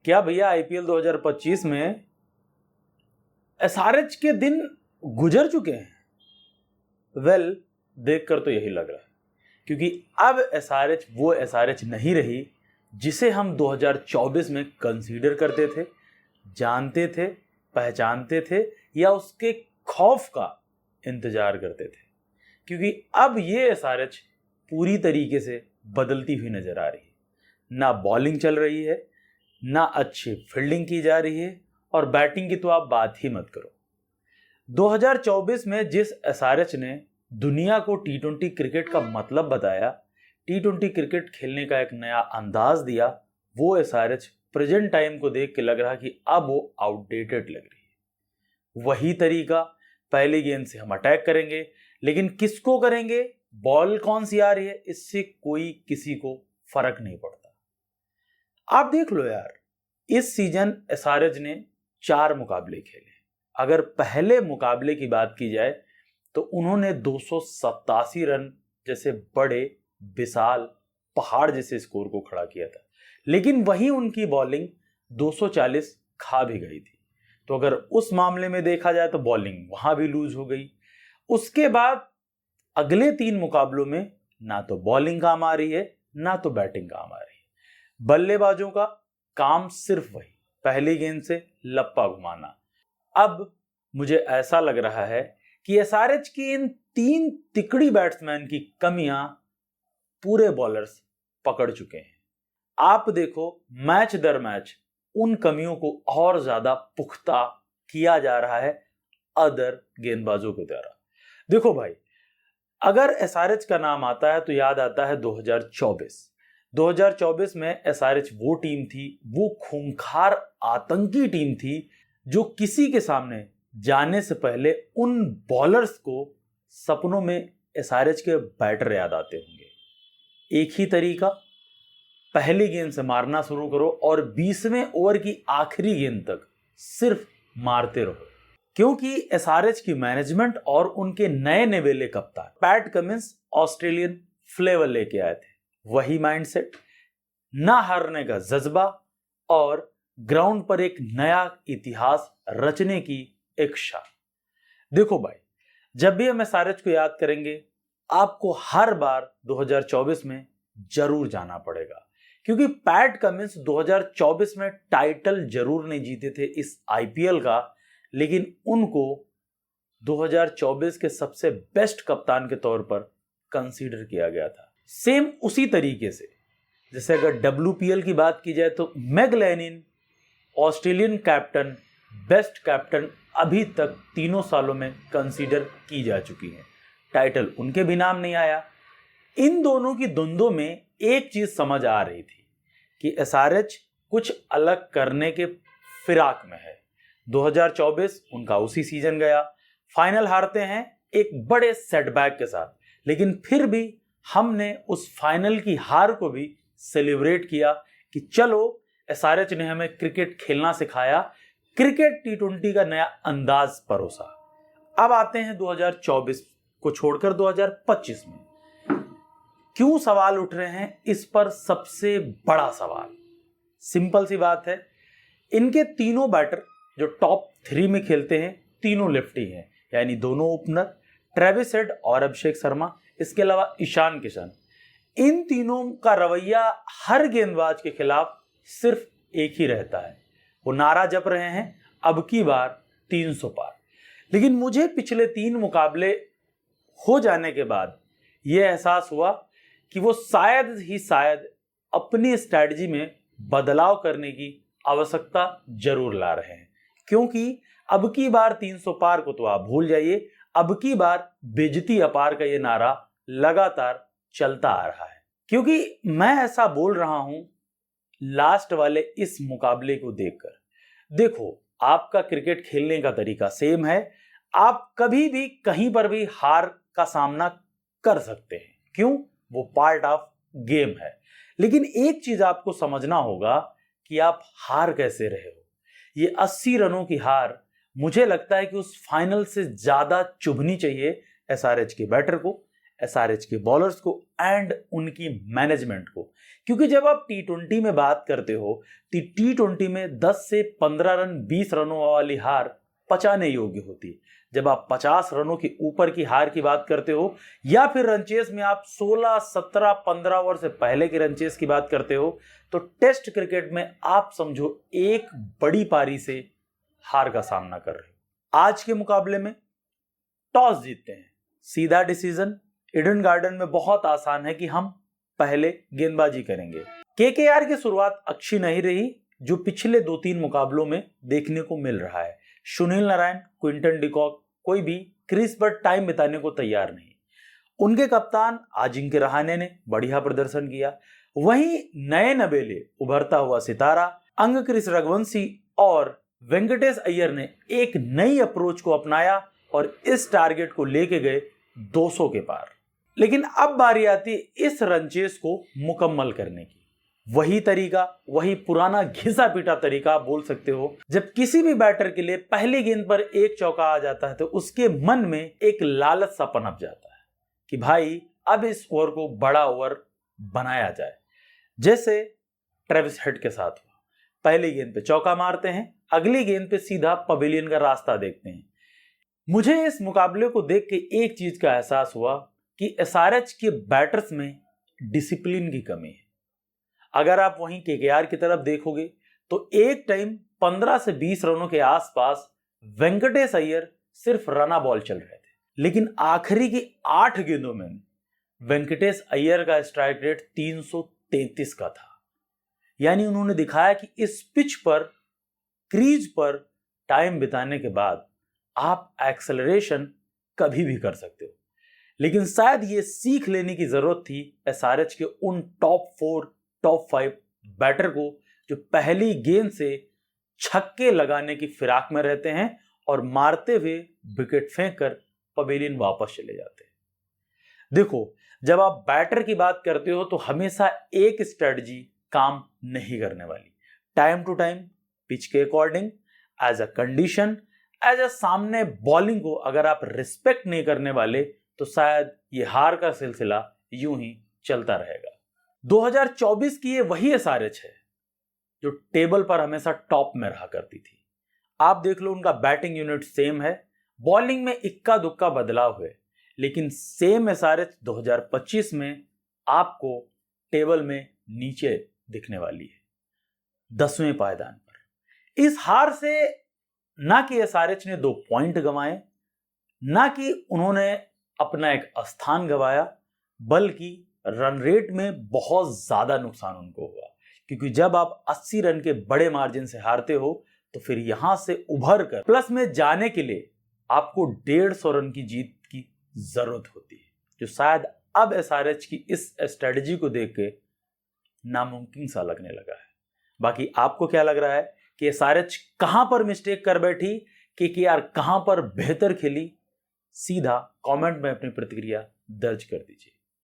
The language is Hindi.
क्या भैया आईपीएल 2025 में एसआरएच के दिन गुजर चुके हैं? वेल, देखकर तो यही लग रहा है, क्योंकि अब एसआरएच वो एसआरएच नहीं रही जिसे हम 2024 में कंसीडर करते थे, जानते थे, पहचानते थे या उसके खौफ का इंतजार करते थे। क्योंकि अब ये एसआरएच पूरी तरीके से बदलती हुई नजर आ रही है। ना बॉलिंग चल रही है, ना अच्छी फील्डिंग की जा रही है, और बैटिंग की तो आप बात ही मत करो। 2024 में जिस एसआरएच ने दुनिया को टी20 क्रिकेट का मतलब बताया, टी20 क्रिकेट खेलने का एक नया अंदाज दिया, वो एसआरएच प्रेजेंट टाइम को देख के लग रहा कि अब वो आउटडेटेड लग रही है। वही तरीका, पहली गेंद से हम अटैक करेंगे, लेकिन किसको करेंगे, बॉल कौन सी आ रही है, इससे कोई किसी को फर्क नहीं पड़ता। आप देख लो यार, इस सीजन एसआरएच ने 4 मुकाबले खेले। अगर पहले मुकाबले की बात की जाए तो उन्होंने 287 रन जैसे बड़े विशाल पहाड़ जैसे स्कोर को खड़ा किया था, लेकिन वहीं उनकी बॉलिंग 240 खा भी गई थी। तो अगर उस मामले में देखा जाए तो बॉलिंग वहां भी लूज हो गई। उसके बाद अगले 3 मुकाबलों में ना तो बॉलिंग काम आ रही है, ना तो बैटिंग काम आ रही है। बल्लेबाजों का काम सिर्फ वही, पहली गेंद से लप्पा घुमाना। अब मुझे ऐसा लग रहा है कि एसआरएच की इन 3 तिकड़ी बैट्समैन की कमियां पूरे बॉलर्स पकड़ चुके हैं। आप देखो, मैच दर मैच उन कमियों को और ज्यादा पुख्ता किया जा रहा है अदर गेंदबाजों के द्वारा। देखो भाई, अगर एसआरएच का नाम आता है तो याद आता है 2024 में एसआरएच वो टीम थी, वो खूंखार आतंकी टीम थी जो किसी के सामने जाने से पहले उन बॉलर्स को सपनों में एसआरएच के बैटर याद आते होंगे। एक ही तरीका, पहली गेंद से मारना शुरू करो और 20वें ओवर की आखिरी गेंद तक सिर्फ मारते रहो। क्योंकि एसआरएच की मैनेजमेंट और उनके नए निवेले कप्तान पैट कमिंस ऑस्ट्रेलियन फ्लेवर लेके आए थे। वही माइंडसेट, ना हारने का जज्बा और ग्राउंड पर एक नया इतिहास रचने की इच्छा। देखो भाई, जब भी हम एसआरएच को याद करेंगे, आपको हर बार 2024 में जरूर जाना पड़ेगा, क्योंकि पैट कमिंस 2024 में टाइटल जरूर नहीं जीते थे इस आईपीएल का, लेकिन उनको 2024 के सबसे बेस्ट कप्तान के तौर पर कंसीडर किया गया था। सेम उसी तरीके से जैसे अगर डब्ल्यूपीएल की बात की जाए तो Meg Lanning Australian captain, best captain अभी तक 3 सालों में कंसीडर की जा चुकी है। टाइटल उनके भी नाम नहीं आया। इन दोनों की धुंधों में एक चीज समझ आ रही थी कि एसआरएच कुछ अलग करने के फिराक में है। 2024 उनका उसी सीजन गया, फाइनल हारते हैं एक बड़े सेटबैक के साथ, लेकिन फिर भी हमने उस फाइनल की हार को भी सेलिब्रेट किया कि चलो एसआरएच ने हमें क्रिकेट खेलना सिखाया, क्रिकेट टी20 का नया अंदाज परोसा। अब आते हैं 2024 को छोड़कर 2025 में। क्यों सवाल उठ रहे हैं इस पर? सबसे बड़ा सवाल सिंपल सी बात है, इनके तीनों बैटर जो टॉप 3 में खेलते हैं, तीनों लेफ्टी हैं, यानी दोनों ओपनर ट्रेविस हेड और अभिषेक शर्मा, इसके अलावा ईशान किशन। इन तीनों का रवैया हर गेंदबाज के खिलाफ सिर्फ एक ही रहता है, वो नारा जप रहे हैं अब की बार 300 पार। लेकिन मुझे पिछले 3 मुकाबले हो जाने के बाद यह एहसास हुआ कि वो शायद अपनी स्ट्रैटेजी में बदलाव करने की आवश्यकता जरूर ला रहे हैं, क्योंकि अब की बार 300 पार को तो आप भूल जाइए, अब की बार बेइज्जती अपार का ये नारा लगातार चलता आ रहा है। क्योंकि मैं ऐसा बोल रहा हूं लास्ट वाले इस मुकाबले को देखकर। देखो, आपका क्रिकेट खेलने का तरीका सेम है, आप कभी भी कहीं पर भी हार का सामना कर सकते हैं। क्यों? वो पार्ट ऑफ गेम है। लेकिन एक चीज आपको समझना होगा कि आप हार कैसे रहे हो। ये 80 रनों की हार, मुझे लगता है कि उस फाइनल से ज्यादा चुभनी चाहिए एसआरएच के बैटर को, एसआरएच के बॉलर्स को एंड उनकी मैनेजमेंट को। क्योंकि जब आप टी20 में बात करते हो तो टी20 में 10 से 15 रन 20 रनों वाली हार पचाने योग्य होती है। जब आप 50 रनों के ऊपर की हार की बात करते हो या फिर रनचेस में आप 16, 17, 15 ओवर से पहले के रनचेस की बात करते हो तो टेस्ट क्रिकेट में आप समझो एक बड़ी पारी से हार का सामना कर रहे हो। आज के मुकाबले में टॉस जीतते हैं, सीधा डिसीजन ईडन गार्डन में बहुत आसान है कि हम पहले गेंदबाजी करेंगे। केकेआर की शुरुआत अच्छी नहीं रही जो पिछले 2-3 मुकाबलों में देखने को मिल रहा है। सुनील नारायण, क्विंटन डिकॉक कोई भी क्रीज पर टाइम बिताने को तैयार नहीं। उनके कप्तान अजिंक्य रहाणे ने बढ़िया प्रदर्शन किया। वहीं नए नवेले उभरता हुआ सितारा अंगक्रिस रघुवंशी और वेंकटेश अय्यर ने एक नई अप्रोच को अपनाया और इस टारगेट को लेके गए 200 के पार। लेकिन अब बारी आती इस रनचेस को मुकम्मल करने की। वही तरीका, वही पुराना घिसा पीटा तरीका आप बोल सकते हो। जब किसी भी बैटर के लिए पहली गेंद पर एक चौका आ जाता है तो उसके मन में एक लालच सा पनप जाता है कि भाई अब इस ओवर को बड़ा ओवर बनाया जाए। जैसे ट्रेविस हेड के साथ हुआ, पहली गेंद पे चौका मारते हैं, अगली गेंद पे सीधा पवेलियन का रास्ता देखते हैं। मुझे इस मुकाबले को देख के एक चीज का एहसास हुआ कि एसआरएच के बैटर्स में डिसिप्लिन की कमी है। अगर आप वहीं केकेआर की तरफ देखोगे तो एक टाइम 15 से 20 रनों के आसपास वेंकटेश अय्यर सिर्फ रना बॉल चल रहे थे, लेकिन आखिरी की 8 गेंदों में वेंकटेश अय्यर का स्ट्राइक रेट 333 का था। यानी उन्होंने दिखाया कि इस पिच पर, क्रीज पर टाइम बिताने के बाद आप एक्सेलरेशन कभी भी कर सकते हो। लेकिन शायद ये सीख लेने की जरूरत थी एसआरएच के उन टॉप 4, टॉप 5 बैटर को जो पहली गेंद से छक्के लगाने की फिराक में रहते हैं और मारते हुए विकेट फेंक कर पवेलियन वापस चले जाते हैं। देखो, जब आप बैटर की बात करते हो तो हमेशा एक स्ट्रेटजी काम नहीं करने वाली। टाइम टू टाइम, पिच के according, as a condition, as a सामने बॉलिंग को अगर आप रिस्पेक्ट नहीं करने वाले तो शायद ये हार का सिलसिला यूं ही चलता रहेगा। 2024 की ये वही एसआरएच है जो टेबल पर हमेशा टॉप में रहा करती थी। आप देख लो, उनका बैटिंग यूनिट सेम है, बॉलिंग में इक्का दुक्का बदलाव हुए, लेकिन सेम एसआरएच 2025 में आपको टेबल में नीचे दिखने वाली है, 10वें पायदान पर। इस हार से ना कि एसआरएच ने 2 पॉइंट गंवाए, ना कि उन्होंने अपना एक स्थान गंवाया, बल्कि रन रेट में बहुत ज्यादा नुकसान उनको हुआ। क्योंकि जब आप 80 रन के बड़े मार्जिन से हारते हो तो फिर यहां से उभर कर प्लस में जाने के लिए आपको 150 रन की जीत की जरूरत होती है, जो शायद अब एसआरएच की इस स्ट्रेटजी को देख के नामुमकिन सा लगने लगा है। बाकी आपको क्या लग रहा है कि एसआरएच कहां पर मिस्टेक कर बैठी, केकेआर कहां पर बेहतर खेली? सीधा कमेंट में अपनी प्रतिक्रिया दर्ज कर दीजिए।